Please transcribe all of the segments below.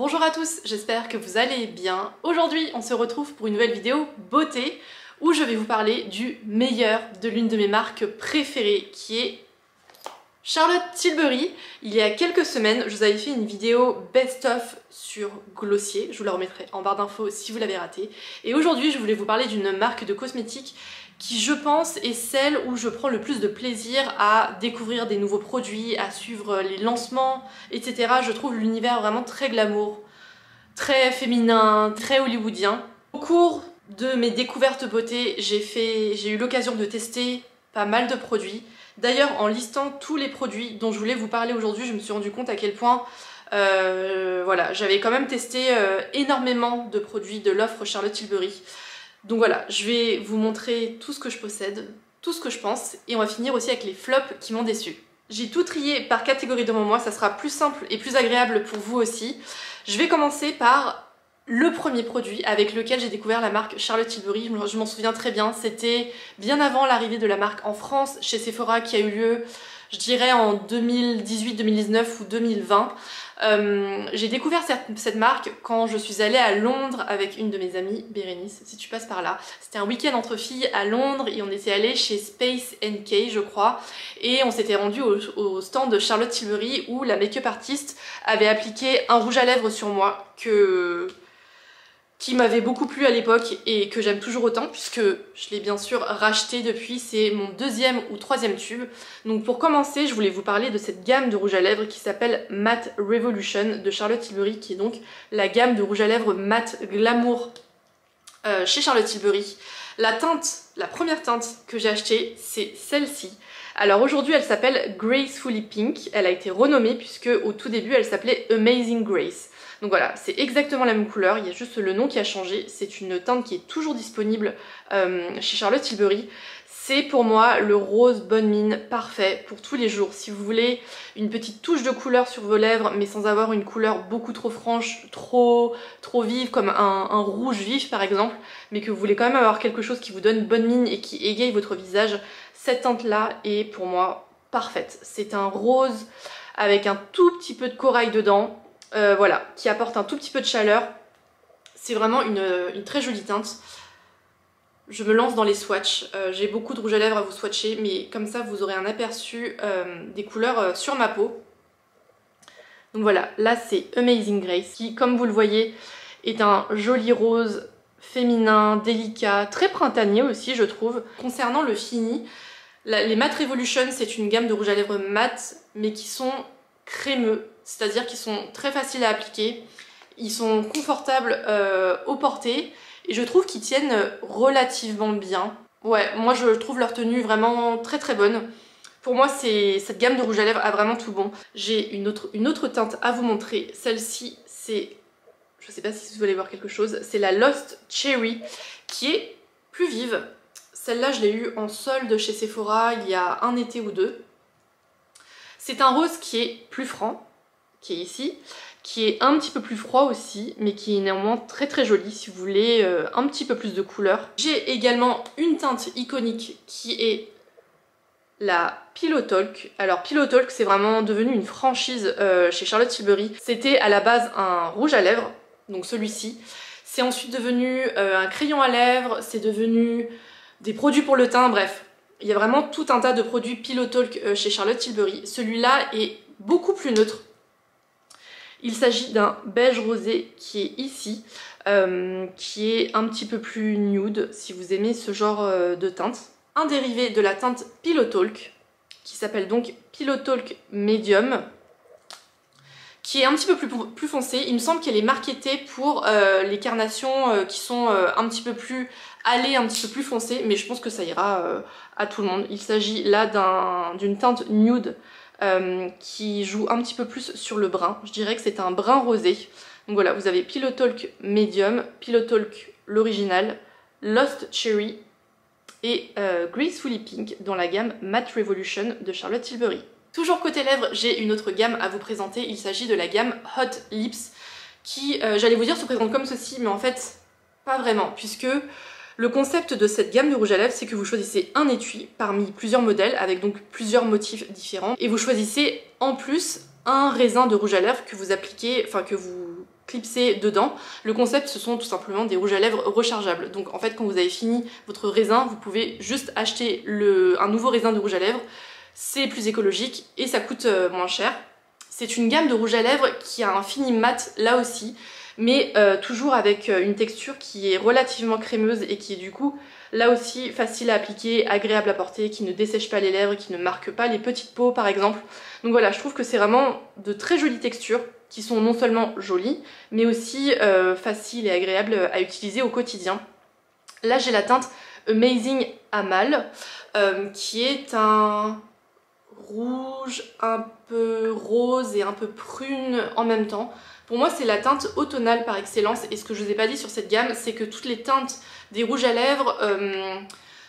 Bonjour à tous, j'espère que vous allez bien. Aujourd'hui, on se retrouve pour une nouvelle vidéo beauté où je vais vous parler du meilleur de l'une de mes marques préférées qui est Charlotte Tilbury. Il y a quelques semaines, je vous avais fait une vidéo best-of sur Glossier, je vous la remettrai en barre d'infos si vous l'avez raté. Et aujourd'hui, je voulais vous parler d'une marque de cosmétiques qui, je pense, est celle où je prends le plus de plaisir à découvrir des nouveaux produits, à suivre les lancements, etc. Je trouve l'univers vraiment très glamour, très féminin, très hollywoodien. Au cours de mes découvertes beauté, j'ai eu l'occasion de tester pas mal de produits. D'ailleurs, en listant tous les produits dont je voulais vous parler aujourd'hui, je me suis rendu compte à quel point voilà, j'avais quand même testé énormément de produits de l'offre Charlotte Tilbury. Donc voilà, je vais vous montrer tout ce que je possède, tout ce que je pense, et on va finir aussi avec les flops qui m'ont déçu. J'ai tout trié par catégorie devant moi, ça sera plus simple et plus agréable pour vous aussi. Je vais commencer par le premier produit avec lequel j'ai découvert la marque Charlotte Tilbury. Je m'en souviens très bien, c'était bien avant l'arrivée de la marque en France chez Sephora qui a eu lieu, je dirais en 2018, 2019 ou 2020. J'ai découvert cette marque quand je suis allée à Londres avec une de mes amies, Bérénice, si tu passes par là. C'était un week-end entre filles à Londres et on était allé chez Space NK, je crois, et on s'était rendu au stand de Charlotte Tilbury où la make-up artiste avait appliqué un rouge à lèvres sur moi qui m'avait beaucoup plu à l'époque et que j'aime toujours autant puisque je l'ai bien sûr racheté depuis, c'est mon deuxième ou troisième tube. Donc pour commencer, je voulais vous parler de cette gamme de rouge à lèvres qui s'appelle Matte Revolution de Charlotte Tilbury, qui est donc la gamme de rouge à lèvres matte glamour chez Charlotte Tilbury. La première teinte que j'ai achetée, c'est celle-ci. Alors aujourd'hui elle s'appelle Gracefully Pink, elle a été renommée puisque au tout début elle s'appelait Amazing Grace. Donc voilà, c'est exactement la même couleur, il y a juste le nom qui a changé. C'est une teinte qui est toujours disponible chez Charlotte Tilbury. C'est pour moi le rose bonne mine parfait pour tous les jours. Si vous voulez une petite touche de couleur sur vos lèvres, mais sans avoir une couleur beaucoup trop franche, trop vive, comme un rouge vif par exemple, mais que vous voulez quand même avoir quelque chose qui vous donne bonne mine et qui égaye votre visage, cette teinte-là est pour moi parfaite. C'est un rose avec un tout petit peu de corail dedans. Voilà, qui apporte un tout petit peu de chaleur. C'est vraiment une très jolie teinte. Je me lance dans les swatchs. J'ai beaucoup de rouge à lèvres à vous swatcher, mais comme ça vous aurez un aperçu des couleurs sur ma peau. Donc voilà, là c'est Amazing Grace, qui comme vous le voyez est un joli rose féminin, délicat, très printanier aussi je trouve. Concernant le fini, les Matte Revolution c'est une gamme de rouge à lèvres mat, mais qui sont crémeux. C'est-à-dire qu'ils sont très faciles à appliquer, ils sont confortables au porté et je trouve qu'ils tiennent relativement bien. Ouais, moi je trouve leur tenue vraiment très très bonne. Pour moi cette gamme de rouge à lèvres a vraiment tout bon. J'ai une autre teinte à vous montrer. Celle-ci c'est, je sais pas si vous allez voir quelque chose, c'est la Lost Cherry qui est plus vive. Celle-là je l'ai eue en solde chez Sephora il y a un été ou deux. C'est un rose qui est plus franc, qui est ici, qui est un petit peu plus froid aussi, mais qui est néanmoins très très joli si vous voulez un petit peu plus de couleur. J'ai également une teinte iconique qui est la Pillow Talk. Alors Pillow Talk c'est vraiment devenu une franchise chez Charlotte Tilbury. C'était à la base un rouge à lèvres, donc celui-ci. C'est ensuite devenu un crayon à lèvres, c'est devenu des produits pour le teint, bref. Il y a vraiment tout un tas de produits Pillow Talk chez Charlotte Tilbury. Celui-là est beaucoup plus neutre. Il s'agit d'un beige rosé qui est ici, qui est un petit peu plus nude si vous aimez ce genre de teinte. Un dérivé de la teinte Pillow Talk qui s'appelle donc Pillow Talk Medium, qui est un petit peu plus foncé. Il me semble qu'elle est marketée pour les carnations qui sont un petit peu plus allées, un petit peu plus foncées, mais je pense que ça ira à tout le monde. Il s'agit là d'une teinte nude qui joue un petit peu plus sur le brun. Je dirais que c'est un brun rosé. Donc voilà, vous avez Pillow Talk Medium, Pillow Talk l'original, Lost Cherry et Gracefully Pink dans la gamme Matte Revolution de Charlotte Tilbury. Toujours côté lèvres, j'ai une autre gamme à vous présenter. Il s'agit de la gamme Hot Lips qui, j'allais vous dire, se présente comme ceci, mais en fait, pas vraiment, puisque le concept de cette gamme de rouge à lèvres, c'est que vous choisissez un étui parmi plusieurs modèles avec donc plusieurs motifs différents et vous choisissez en plus un raisin de rouge à lèvres que vous appliquez, enfin que vous clipser dedans. Le concept, ce sont tout simplement des rouges à lèvres rechargeables. Donc en fait, quand vous avez fini votre raisin, vous pouvez juste acheter un nouveau raisin de rouge à lèvres. C'est plus écologique et ça coûte moins cher. C'est une gamme de rouge à lèvres qui a un fini mat là aussi, mais toujours avec une texture qui est relativement crémeuse et qui est du coup là aussi facile à appliquer, agréable à porter, qui ne dessèche pas les lèvres, qui ne marque pas les petites peaux par exemple. Donc voilà, je trouve que c'est vraiment de très jolies textures qui sont non seulement jolies, mais aussi faciles et agréables à utiliser au quotidien. Là j'ai la teinte Amazing Amal, qui est un rouge un peu rose et un peu prune en même temps. Pour moi c'est la teinte automnale par excellence, et ce que je vous ai pas dit sur cette gamme, c'est que toutes les teintes des rouges à lèvres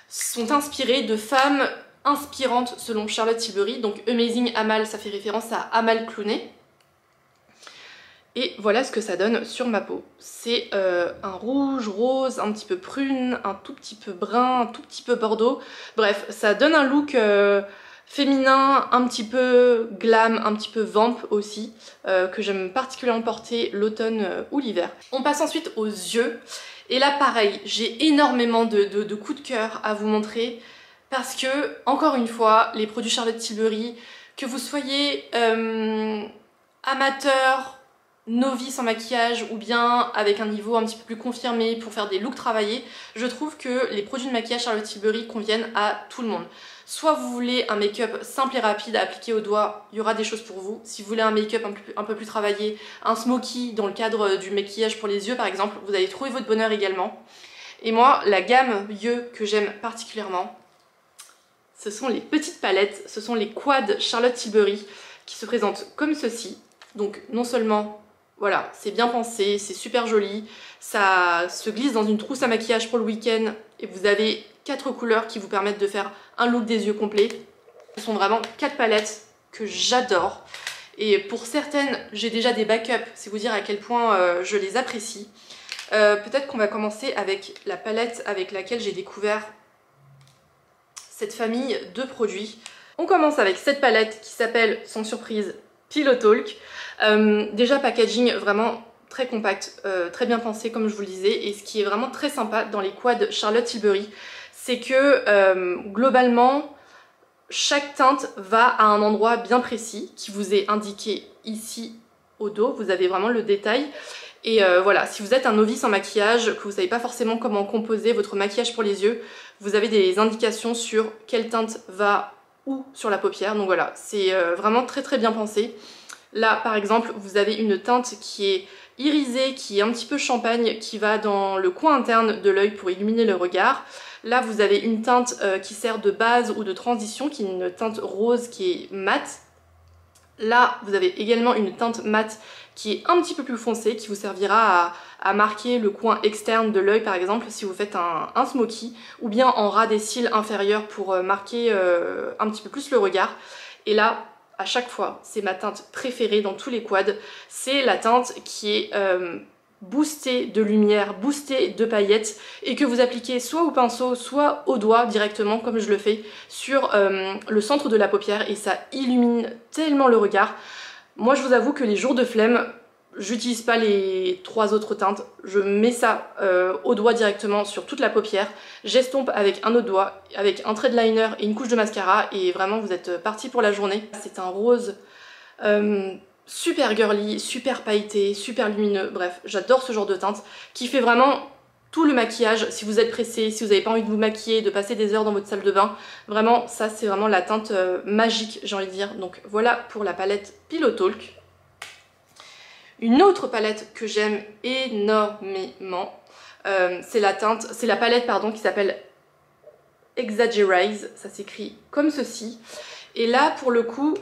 sont inspirées de femmes inspirantes selon Charlotte Tilbury. Donc Amazing Amal, ça fait référence à Amal Clooney. Et voilà ce que ça donne sur ma peau. C'est un rouge, rose, un petit peu prune, un tout petit peu brun, un tout petit peu bordeaux. Bref, ça donne un look féminin, un petit peu glam, un petit peu vamp aussi, que j'aime particulièrement porter l'automne ou l'hiver. On passe ensuite aux yeux. Et là pareil, j'ai énormément de coups de cœur à vous montrer parce que, encore une fois, les produits Charlotte Tilbury, que vous soyez amateur, novice en maquillage ou bien avec un niveau un petit peu plus confirmé pour faire des looks travaillés, je trouve que les produits de maquillage Charlotte Tilbury conviennent à tout le monde. Soit vous voulez un make-up simple et rapide à appliquer au doigt, il y aura des choses pour vous. Si vous voulez un make-up un peu plus travaillé, un smoky dans le cadre du maquillage pour les yeux par exemple, vous allez trouver votre bonheur également. Et moi, la gamme yeux que j'aime particulièrement, ce sont les petites palettes, ce sont les quads Charlotte Tilbury qui se présentent comme ceci. Donc non seulement, voilà, c'est bien pensé, c'est super joli, ça se glisse dans une trousse à maquillage pour le week-end et vous avez 4 couleurs qui vous permettent de faire un look des yeux complet. Ce sont vraiment 4 palettes que j'adore. Et pour certaines, j'ai déjà des backups, c'est vous dire à quel point je les apprécie. Peut-être qu'on va commencer avec la palette avec laquelle j'ai découvert cette famille de produits. On commence avec cette palette qui s'appelle, sans surprise, Pillow Talk. Déjà packaging vraiment très compact, très bien pensé comme je vous le disais. Et ce qui est vraiment très sympa dans les quads Charlotte Tilbury, c'est que globalement, chaque teinte va à un endroit bien précis qui vous est indiqué ici au dos. Vous avez vraiment le détail. Et voilà, si vous êtes un novice en maquillage, que vous ne savez pas forcément comment composer votre maquillage pour les yeux, vous avez des indications sur quelle teinte va où sur la paupière. Donc voilà, c'est vraiment très très bien pensé. Là par exemple, vous avez une teinte qui est irisée, qui est un petit peu champagne, qui va dans le coin interne de l'œil pour illuminer le regard. Là vous avez une teinte qui sert de base ou de transition, qui est une teinte rose qui est mate. Là vous avez également une teinte mate qui est un petit peu plus foncée, qui vous servira à marquer le coin externe de l'œil par exemple si vous faites un smoky, ou bien en ras des cils inférieurs pour marquer un petit peu plus le regard. Et là, à chaque fois, c'est ma teinte préférée dans tous les quads, c'est la teinte qui est boostée de lumière, boostée de paillettes, et que vous appliquez soit au pinceau, soit au doigt directement, comme je le fais, sur le centre de la paupière, et ça illumine tellement le regard. Moi je vous avoue que les jours de flemme, j'utilise pas les 3 autres teintes, je mets ça au doigt directement sur toute la paupière, j'estompe avec un autre doigt, avec un trait de liner et une couche de mascara, et vraiment vous êtes parti pour la journée. C'est un rose super girly, super pailleté, super lumineux, bref, j'adore ce genre de teinte qui fait vraiment tout le maquillage. Si vous êtes pressé, si vous n'avez pas envie de vous maquiller, de passer des heures dans votre salle de bain, vraiment ça c'est vraiment la teinte magique, j'ai envie de dire. Donc voilà pour la palette Pillow Talk. Une autre palette que j'aime énormément, c'est la palette qui s'appelle Exaggerate, ça s'écrit comme ceci. Et là pour le coup,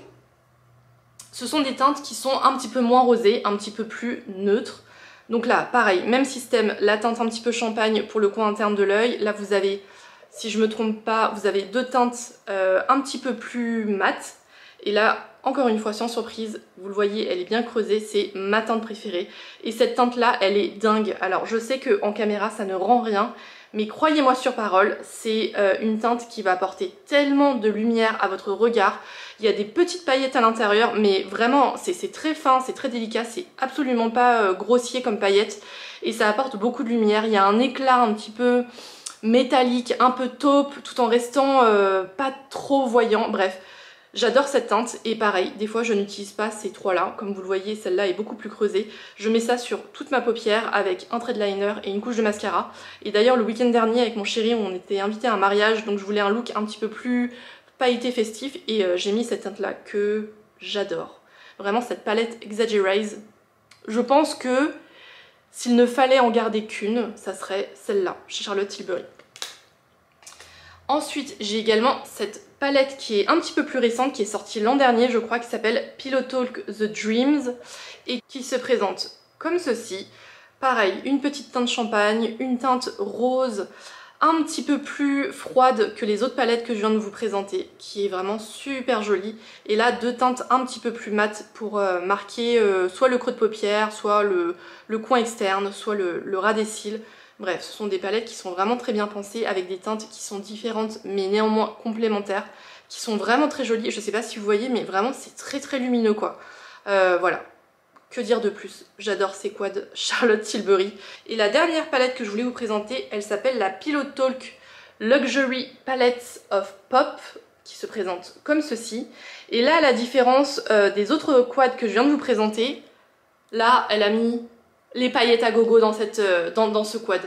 ce sont des teintes qui sont un petit peu moins rosées, un petit peu plus neutres. Donc là, pareil, même système, la teinte un petit peu champagne pour le coin interne de l'œil. Là, vous avez, si je me trompe pas, vous avez 2 teintes un petit peu plus mates. Et là, encore une fois, sans surprise, vous le voyez, elle est bien creusée, c'est ma teinte préférée. Et cette teinte-là, elle est dingue. Alors, je sais qu'en caméra, ça ne rend rien, mais croyez-moi sur parole, c'est une teinte qui va apporter tellement de lumière à votre regard. Il y a des petites paillettes à l'intérieur, mais vraiment c'est très fin, c'est très délicat, c'est absolument pas grossier comme paillettes et ça apporte beaucoup de lumière. Il y a un éclat un petit peu métallique, un peu taupe, tout en restant pas trop voyant. Bref, j'adore cette teinte et pareil, des fois je n'utilise pas ces trois-là. Comme vous le voyez, celle-là est beaucoup plus creusée. Je mets ça sur toute ma paupière avec un trait de liner et une couche de mascara. Et d'ailleurs, le week-end dernier, avec mon chéri, on était invité à un mariage, donc je voulais un look un petit peu plus pailleté festif et j'ai mis cette teinte-là que j'adore. Vraiment, cette palette Exaggerate, je pense que s'il ne fallait en garder qu'une, ça serait celle-là, chez Charlotte Tilbury. Ensuite, j'ai également cette palette qui est un petit peu plus récente, qui est sortie l'an dernier, je crois, qui s'appelle Pillow Talk The Dreams, et qui se présente comme ceci. Pareil, une petite teinte champagne, une teinte rose, un petit peu plus froide que les autres palettes que je viens de vous présenter, qui est vraiment super jolie. Et là, deux teintes un petit peu plus mates pour marquer soit le creux de paupière, soit le coin externe, soit le ras des cils. Bref, ce sont des palettes qui sont vraiment très bien pensées, avec des teintes qui sont différentes, mais néanmoins complémentaires, qui sont vraiment très jolies. Je sais pas si vous voyez, mais vraiment c'est très lumineux quoi. Voilà. Que dire de plus? J'adore ces quads Charlotte Tilbury. Et la dernière palette que je voulais vous présenter, elle s'appelle la Pillow Talk Luxury Palettes of Pop, qui se présente comme ceci. Et là, la différence des autres quads que je viens de vous présenter, là, elle a mis les paillettes à gogo dans, dans ce quad.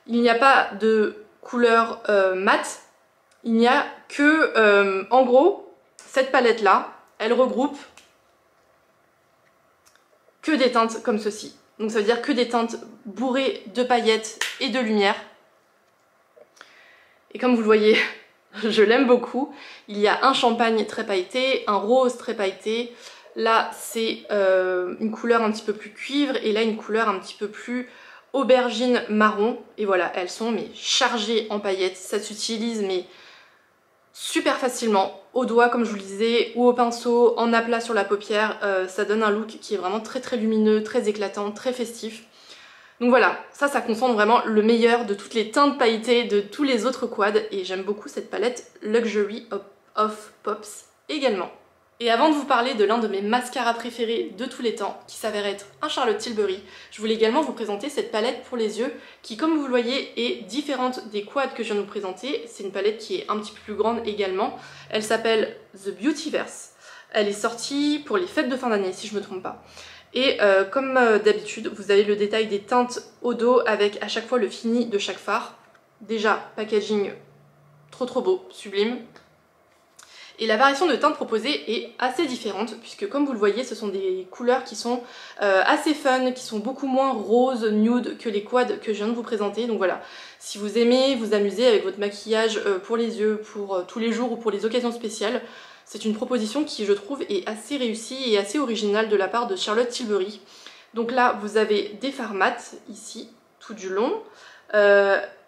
Il n'y a pas de couleur mate, il n'y a que, en gros, cette palette-là, elle regroupe que des teintes comme ceci. Donc ça veut dire que des teintes bourrées de paillettes et de lumière. Et comme vous le voyez, je l'aime beaucoup. Il y a un champagne très pailleté, un rose très pailleté. Là, c'est une couleur un petit peu plus cuivre et là, une couleur un petit peu plus aubergine marron. Et voilà, elles sont mais chargées en paillettes. Ça s'utilise mais super facilement au doigt comme je vous le disais, ou au pinceau, en aplat sur la paupière. Ça donne un look qui est vraiment très lumineux, très éclatant, très festif. Donc voilà, ça concentre vraiment le meilleur de toutes les teintes pailletées de tous les autres quads et j'aime beaucoup cette palette Luxury of Pops également. Et avant de vous parler de l'un de mes mascaras préférés de tous les temps, qui s'avère être un Charlotte Tilbury, je voulais également vous présenter cette palette pour les yeux, qui comme vous le voyez est différente des quads que je viens de vous présenter. C'est une palette qui est un petit peu plus grande également. Elle s'appelle The Beautyverse. Elle est sortie pour les fêtes de fin d'année, si je ne me trompe pas. Et comme d'habitude, vous avez le détail des teintes au dos avec à chaque fois le fini de chaque fard. Déjà, packaging trop beau, sublime. Et la variation de teinte proposée est assez différente puisque comme vous le voyez ce sont des couleurs qui sont assez fun, qui sont beaucoup moins rose, nude que les quads que je viens de vous présenter. Donc voilà, si vous aimez vous amuser avec votre maquillage pour les yeux, pour tous les jours ou pour les occasions spéciales, c'est une proposition qui je trouve est assez réussie et assez originale de la part de Charlotte Tilbury. Donc là vous avez des fards mat ici tout du long.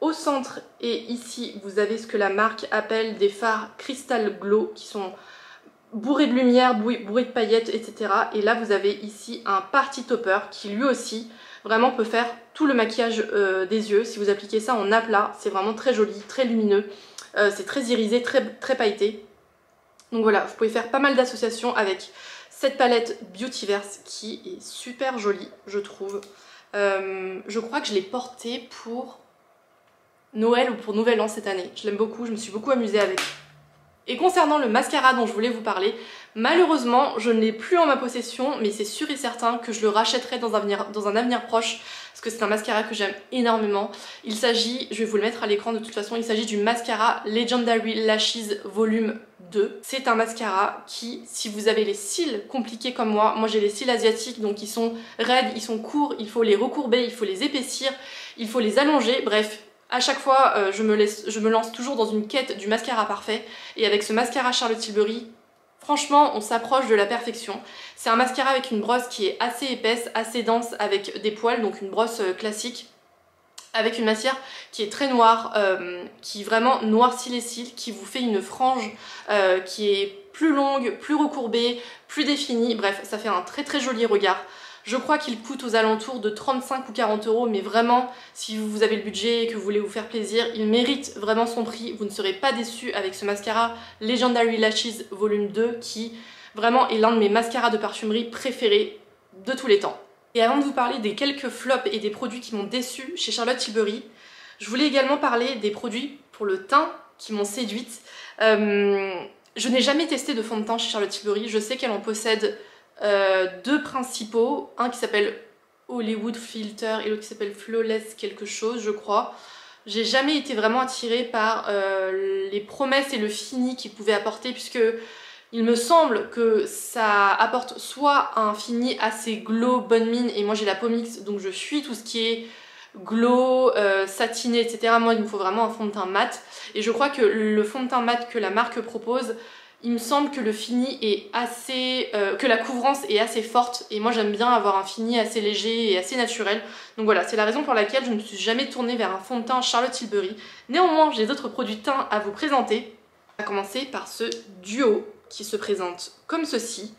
Au centre et ici vous avez ce que la marque appelle des fards Crystal Glow qui sont bourrés de lumière, bourrés de paillettes, etc. Et là vous avez ici un party topper qui lui aussi vraiment peut faire tout le maquillage des yeux. Si vous appliquez ça en aplat, c'est vraiment très joli, très lumineux, c'est très irisé, très pailleté. Donc voilà, vous pouvez faire pas mal d'associations avec cette palette Beautyverse qui est super jolie je trouve. Je crois que je l'ai portée pour Noël ou pour Nouvel An cette année. Je l'aime beaucoup, je me suis beaucoup amusée avec. Et concernant le mascara dont je voulais vous parler, malheureusement je ne l'ai plus en ma possession, mais c'est sûr et certain que je le rachèterai dans un avenir proche, parce que c'est un mascara que j'aime énormément. Il s'agit, je vais vous le mettre à l'écran de toute façon, il s'agit du mascara Legendary Lashes Volume 2. C'est un mascara qui, si vous avez les cils compliqués comme moi j'ai les cils asiatiques, donc ils sont raides, ils sont courts, il faut les recourber, il faut les épaissir, il faut les allonger, bref. À chaque fois, je me lance toujours dans une quête du mascara parfait. Et avec ce mascara Charlotte Tilbury, franchement, on s'approche de la perfection. C'est un mascara avec une brosse qui est assez épaisse, assez dense, avec des poils, donc une brosse classique. Avec une matière qui est très noire, qui vraiment noircit les cils, qui vous fait une frange qui est plus longue, plus recourbée, plus définie. Bref, ça fait un très joli regard. Je crois qu'il coûte aux alentours de 35 ou 40 euros, mais vraiment, si vous avez le budget et que vous voulez vous faire plaisir, il mérite vraiment son prix. Vous ne serez pas déçus avec ce mascara Legendary Lashes Volume 2 qui vraiment est l'un de mes mascaras de parfumerie préférés de tous les temps. Et avant de vous parler des quelques flops et des produits qui m'ont déçue chez Charlotte Tilbury, je voulais également parler des produits pour le teint qui m'ont séduite. Je n'ai jamais testé de fond de teint chez Charlotte Tilbury. Je sais qu'elle en possède deux principaux, un qui s'appelle Hollywood Filter et l'autre qui s'appelle Flawless quelque chose, je crois. J'ai jamais été vraiment attirée par les promesses et le fini qu'ils pouvaient apporter, puisque il me semble que ça apporte soit un fini assez glow, bonne mine, et moi j'ai la peau mixte, donc je suis tout ce qui est glow, satiné, etc. Moi il me faut vraiment un fond de teint mat, et je crois que le fond de teint mat que la marque propose, il me semble que le fini est assez... que la couvrance est assez forte, et moi j'aime bien avoir un fini assez léger et assez naturel. Donc voilà, c'est la raison pour laquelle je ne me suis jamais tournée vers un fond de teint Charlotte Tilbury. Néanmoins, j'ai d'autres produits de teint à vous présenter. On va commencer par ce duo qui se présente comme ceci.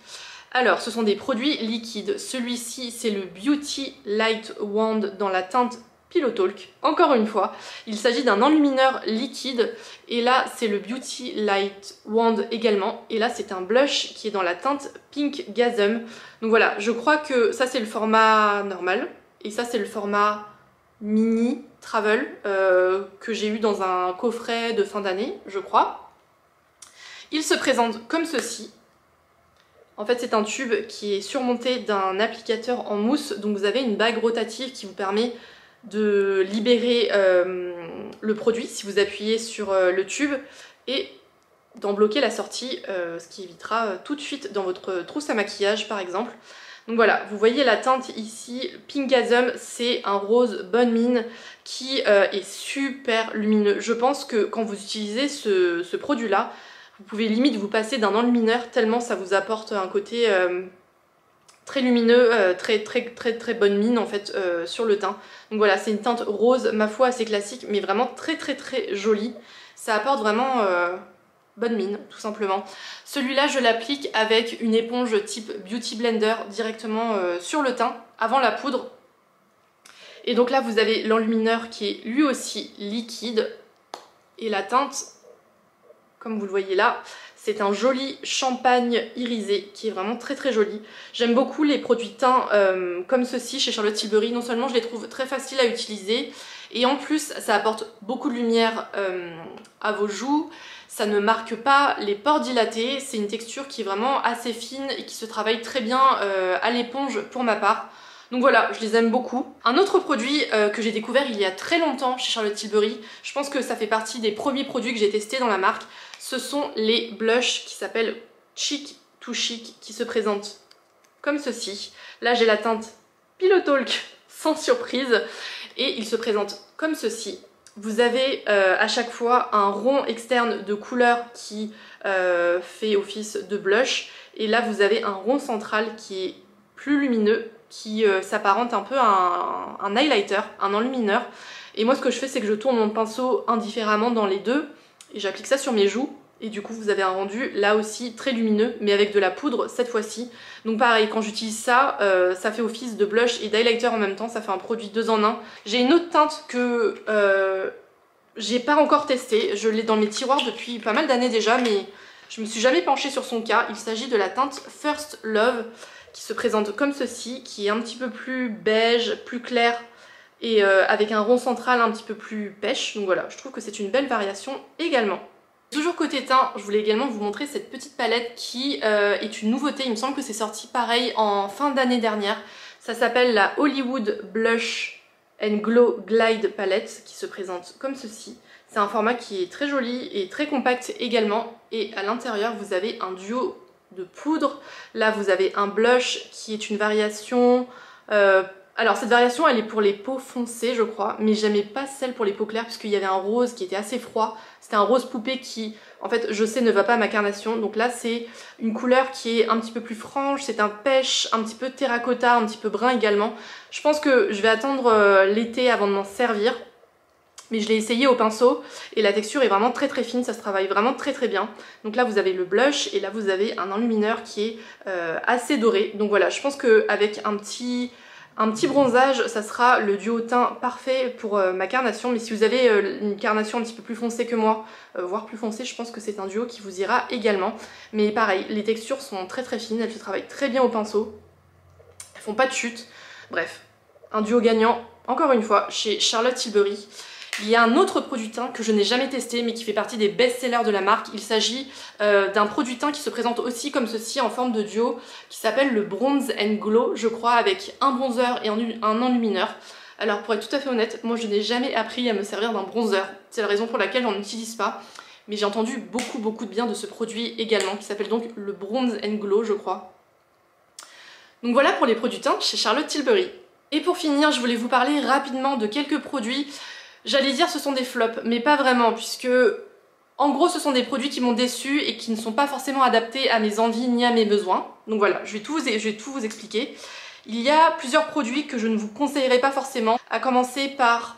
Alors, ce sont des produits liquides. Celui-ci, c'est le Beauty Light Wand dans la teinte Pillow Talk. Encore une fois, il s'agit d'un enlumineur liquide. Et là, c'est le Beauty Light Wand également. Et là, c'est un blush qui est dans la teinte Pink Gasm. Donc voilà, je crois que ça, c'est le format normal. Et ça, c'est le format mini travel que j'ai eu dans un coffret de fin d'année, je crois. Il se présente comme ceci. En fait, c'est un tube qui est surmonté d'un applicateur en mousse. Donc vous avez une bague rotative qui vous permet de libérer le produit si vous appuyez sur le tube et d'en bloquer la sortie, ce qui évitera tout de suite dans votre trousse à maquillage par exemple. Donc voilà, vous voyez la teinte ici, Pink Gasm, c'est un rose bonne mine qui est super lumineux. Je pense que quand vous utilisez ce produit-là, vous pouvez limite vous passer d'un enlumineur tellement ça vous apporte un côté très lumineux, très bonne mine en fait sur le teint. Donc voilà, c'est une teinte rose, ma foi assez classique, mais vraiment très jolie. Ça apporte vraiment bonne mine, tout simplement. Celui-là, je l'applique avec une éponge type Beauty Blender directement sur le teint, avant la poudre. Et donc là, vous avez l'enlumineur qui est lui aussi liquide. Et la teinte, comme vous le voyez là, c'est un joli champagne irisé qui est vraiment très joli. J'aime beaucoup les produits teints comme ceci chez Charlotte Tilbury. Non seulement je les trouve très faciles à utiliser, et en plus ça apporte beaucoup de lumière à vos joues. Ça ne marque pas les pores dilatés. C'est une texture qui est vraiment assez fine et qui se travaille très bien à l'éponge pour ma part. Donc voilà, je les aime beaucoup. Un autre produit que j'ai découvert il y a très longtemps chez Charlotte Tilbury, je pense que ça fait partie des premiers produits que j'ai testés dans la marque, ce sont les blushs qui s'appellent Chic to Chic, qui se présentent comme ceci. Là j'ai la teinte Pillow Talk sans surprise, et ils se présentent comme ceci. Vous avez à chaque fois un rond externe de couleur qui fait office de blush, et là vous avez un rond central qui est plus lumineux, qui s'apparente un peu à un highlighter, un enlumineur. Et moi ce que je fais, c'est que je tourne mon pinceau indifféremment dans les deux et j'applique ça sur mes joues. Et du coup vous avez un rendu là aussi très lumineux, mais avec de la poudre cette fois-ci. Donc pareil, quand j'utilise ça, ça fait office de blush et d'highlighter en même temps, ça fait un produit 2 en 1. J'ai une autre teinte que j'ai pas encore testée, je l'ai dans mes tiroirs depuis pas mal d'années déjà, mais je me suis jamais penchée sur son cas. Il s'agit de la teinte First Love, qui se présente comme ceci, qui est un petit peu plus beige, plus clair, et avec un rond central un petit peu plus pêche. Donc voilà, je trouve que c'est une belle variation également. Toujours côté teint, je voulais également vous montrer cette petite palette qui est une nouveauté. Il me semble que c'est sorti pareil en fin d'année dernière. Ça s'appelle la Hollywood Blush and Glow Glide Palette, qui se présente comme ceci. C'est un format qui est très joli et très compact également. Et à l'intérieur, vous avez un duo de poudre. Là, vous avez un blush qui est une variation... alors cette variation, elle est pour les peaux foncées, je crois, mais j'aimais pas celle pour les peaux claires puisqu'il y avait un rose qui était assez froid. C'était un rose poupée qui, en fait, je sais ne va pas à ma carnation. Donc là, c'est une couleur qui est un petit peu plus franche, c'est un pêche, un petit peu terracotta, un petit peu brun également. Je pense que je vais attendre l'été avant de m'en servir. Mais je l'ai essayé au pinceau et la texture est vraiment très très fine, ça se travaille vraiment très très bien. Donc là vous avez le blush et là vous avez un enlumineur qui est assez doré. Donc voilà, je pense qu'avec un petit bronzage, ça sera le duo teint parfait pour ma carnation. Mais si vous avez une carnation un petit peu plus foncée que moi, voire plus foncée, je pense que c'est un duo qui vous ira également. Mais pareil, les textures sont très très fines, elles se travaillent très bien au pinceau. Elles font pas de chute. Bref, un duo gagnant, encore une fois, chez Charlotte Tilbury. Il y a un autre produit teint que je n'ai jamais testé mais qui fait partie des best-sellers de la marque. Il s'agit d'un produit teint qui se présente aussi comme ceci en forme de duo qui s'appelle le Bronze and Glow, je crois, avec un bronzer et un enlumineur. Alors pour être tout à fait honnête, moi je n'ai jamais appris à me servir d'un bronzer. C'est la raison pour laquelle j'en utilise pas. Mais j'ai entendu beaucoup de bien de ce produit également qui s'appelle donc le Bronze and Glow, je crois. Donc voilà pour les produits teints chez Charlotte Tilbury. Et pour finir, je voulais vous parler rapidement de quelques produits. J'allais dire ce sont des flops, mais pas vraiment, puisque en gros ce sont des produits qui m'ont déçue et qui ne sont pas forcément adaptés à mes envies ni à mes besoins. Donc voilà, je vais tout vous expliquer. Il y a plusieurs produits que je ne vous conseillerais pas forcément, à commencer par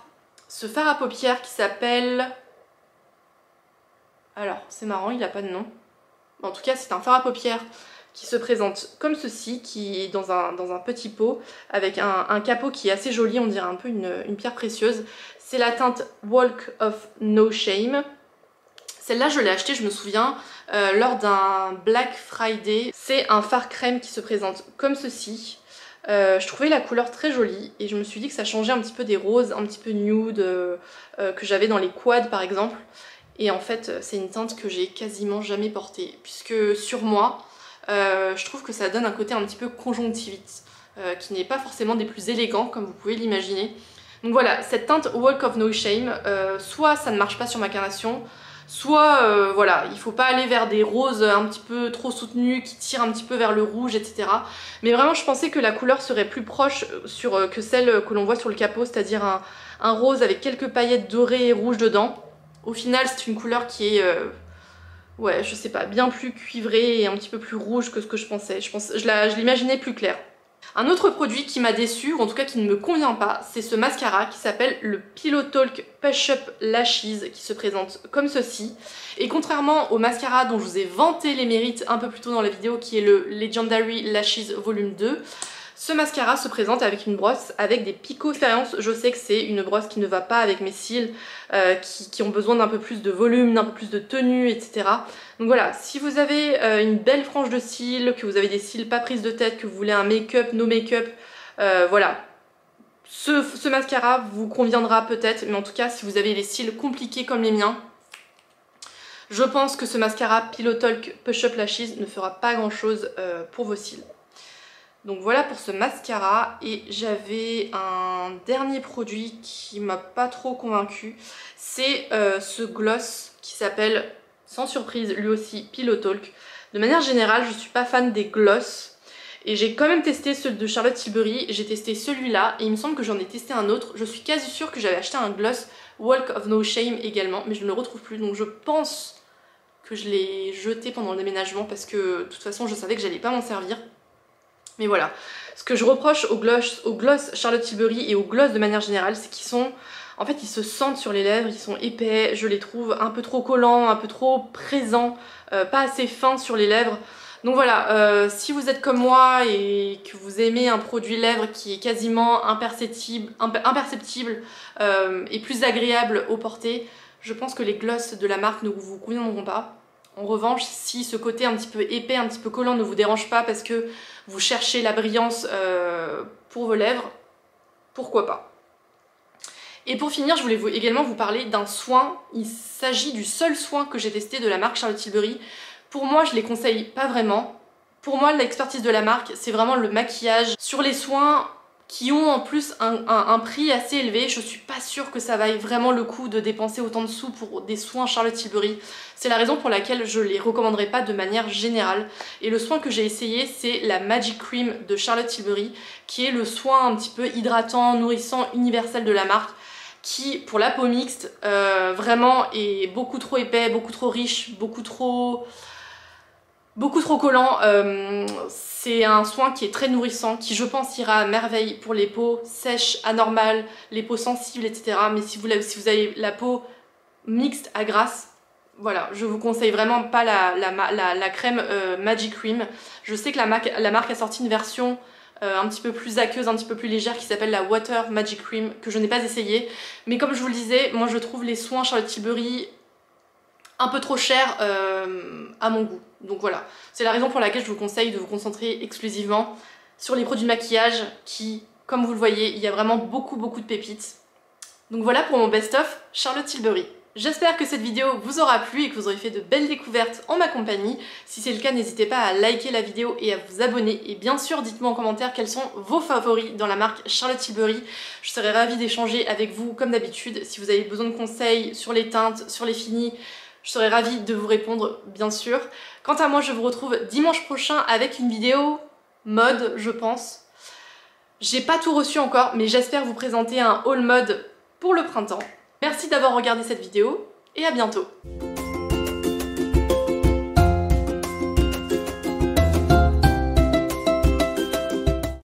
ce fard à paupières qui s'appelle... Alors, c'est marrant, il n'a pas de nom. En tout cas, c'est un fard à paupières qui se présente comme ceci, qui est dans un petit pot, avec un capot qui est assez joli, on dirait un peu une pierre précieuse. C'est la teinte Walk of No Shame. Celle-là, je l'ai achetée, je me souviens, lors d'un Black Friday. C'est un fard crème qui se présente comme ceci. Je trouvais la couleur très jolie et je me suis dit que ça changeait un petit peu des roses, un petit peu nude que j'avais dans les quads par exemple. Et en fait, c'est une teinte que j'ai quasiment jamais portée, puisque sur moi, je trouve que ça donne un côté un petit peu conjonctivite, qui n'est pas forcément des plus élégants comme vous pouvez l'imaginer. Donc voilà, cette teinte Walk of No Shame, soit ça ne marche pas sur ma carnation, soit voilà, il faut pas aller vers des roses un petit peu trop soutenues qui tirent un petit peu vers le rouge, etc. Mais vraiment je pensais que la couleur serait plus proche que celle que l'on voit sur le capot, c'est-à-dire un rose avec quelques paillettes dorées et rouges dedans. Au final c'est une couleur qui est... ouais, je sais pas, bien plus cuivrée et un petit peu plus rouge que ce que je pensais. Je l'imaginais plus clair. Un autre produit qui m'a déçue, ou en tout cas qui ne me convient pas, c'est ce mascara qui s'appelle le Pillow Talk Push Up Lashes, qui se présente comme ceci. Et contrairement au mascara dont je vous ai vanté les mérites un peu plus tôt dans la vidéo, qui est le Legendary Lashes Volume 2, ce mascara se présente avec une brosse avec des picots d'expérience. Je sais que c'est une brosse qui ne va pas avec mes cils, qui ont besoin d'un peu plus de volume, d'un peu plus de tenue, etc. Donc voilà, si vous avez une belle frange de cils, que vous avez des cils pas prises de tête, que vous voulez un make-up, no make-up, voilà. Ce mascara vous conviendra peut-être, mais en tout cas, si vous avez les cils compliqués comme les miens, je pense que ce mascara Pillow Talk Push Up Lashes ne fera pas grand-chose pour vos cils. Donc voilà pour ce mascara, et j'avais un dernier produit qui m'a pas trop convaincue, c'est ce gloss qui s'appelle, sans surprise, lui aussi Pillow Talk. De manière générale, je suis pas fan des gloss, et j'ai quand même testé ceux de Charlotte Tilbury, j'ai testé celui-là, et il me semble que j'en ai testé un autre. Je suis quasi sûre que j'avais acheté un gloss Walk of No Shame également, mais je ne le retrouve plus, donc je pense que je l'ai jeté pendant le déménagement, parce que de toute façon je savais que j'allais pas m'en servir. Mais voilà, ce que je reproche au gloss Charlotte Tilbury et au gloss de manière générale, c'est qu'ils sont... En fait, ils se sentent sur les lèvres, ils sont épais, je les trouve un peu trop collants, un peu trop présents, pas assez fins sur les lèvres. Donc voilà, si vous êtes comme moi et que vous aimez un produit lèvres qui est quasiment imperceptible et plus agréable au porté, je pense que les glosses de la marque ne vous conviendront pas. En revanche, si ce côté un petit peu épais, un petit peu collant ne vous dérange pas parce que vous cherchez la brillance pour vos lèvres, pourquoi pas. Et pour finir, je voulais également vous parler d'un soin. Il s'agit du seul soin que j'ai testé de la marque Charlotte Tilbury. Pour moi, je les conseille pas vraiment. Pour moi, l'expertise de la marque, c'est vraiment le maquillage. Sur les soins qui ont en plus un prix assez élevé, je suis pas sûre que ça vaille vraiment le coup de dépenser autant de sous pour des soins Charlotte Tilbury. C'est la raison pour laquelle je les recommanderais pas de manière générale. Et le soin que j'ai essayé, c'est la Magic Cream de Charlotte Tilbury, qui est le soin un petit peu hydratant, nourrissant, universel de la marque, qui pour la peau mixte vraiment est beaucoup trop épais, beaucoup trop riche, beaucoup trop... beaucoup trop collant. C'est un soin qui est très nourrissant, qui je pense ira à merveille pour les peaux sèches, anormales, les peaux sensibles, etc. Mais si vous avez la peau mixte à grasse, voilà, je vous conseille vraiment pas la crème Magic Cream. Je sais que la marque a sorti une version un petit peu plus aqueuse, un petit peu plus légère qui s'appelle la Water Magic Cream, que je n'ai pas essayé. Mais comme je vous le disais, moi je trouve les soins Charlotte Tilbury un peu trop chers à mon goût. Donc voilà, c'est la raison pour laquelle je vous conseille de vous concentrer exclusivement sur les produits de maquillage qui, comme vous le voyez, il y a vraiment beaucoup de pépites. Donc voilà pour mon best-of Charlotte Tilbury. J'espère que cette vidéo vous aura plu et que vous aurez fait de belles découvertes en ma compagnie. Si c'est le cas, n'hésitez pas à liker la vidéo et à vous abonner. Et bien sûr, dites-moi en commentaire quels sont vos favoris dans la marque Charlotte Tilbury. Je serais ravie d'échanger avec vous comme d'habitude. Si vous avez besoin de conseils sur les teintes, sur les finis, je serais ravie de vous répondre, bien sûr. Quant à moi, je vous retrouve dimanche prochain avec une vidéo mode, je pense. J'ai pas tout reçu encore, mais j'espère vous présenter un haul mode pour le printemps. Merci d'avoir regardé cette vidéo et à bientôt.